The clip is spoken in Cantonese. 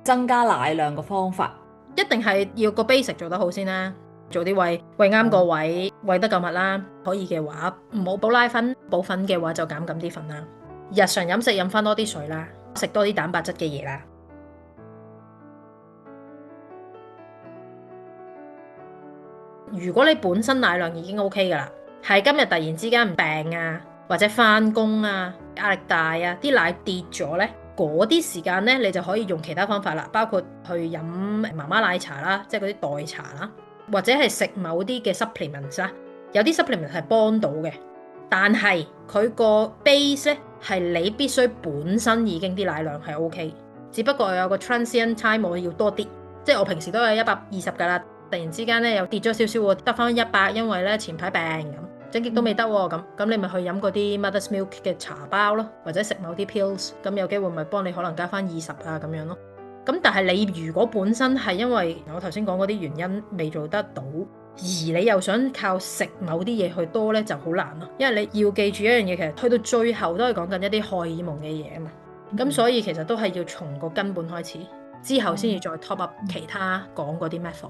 增加奶量嘅方法？一定係要個 basic 做得好先啦，做啲餵啱個位，餵得夠密啦。可以嘅話，唔好補奶粉，補粉嘅話就減咁啲粉啦。日常飲食飲翻多啲水啦，食多啲蛋白質嘅嘢啦。如果你本身奶量已經 OK 噶啦，係今日突然之間病啊，或者翻工啊，壓力大啊，啲奶跌咗呢，嗰啲時間呢，你就可以用其他方法啦，包括去飲媽媽奶茶啦，即係嗰啲代茶啦，或者係食某啲嘅 supplements 啦。有啲 supplements 係幫到嘅，但係佢個 base 呢，係你必須本身已經啲奶量係 OK，只不過有個 transient time 我要多啲，即係我平時都有120噶啦。突然之間咧又跌咗少少喎，得翻100，因為咧前排病咁，整極都未得喎，咁你咪去飲嗰啲 Mother's Milk 嘅茶包咯，或者食某啲 pills，咁有機會咪幫你可能加翻20啊咁樣咯。咁但係你如果本身係因為我頭先講嗰啲原因未做得到，而你又想靠食某啲嘢去多咧，就好難咯。因為你要記住一樣嘢，其實去到最後都係講緊一啲荷爾蒙嘅嘢啊嘛。咁所以其實都係要從個根本開始，之後先至再 top up 其他講嗰啲 method。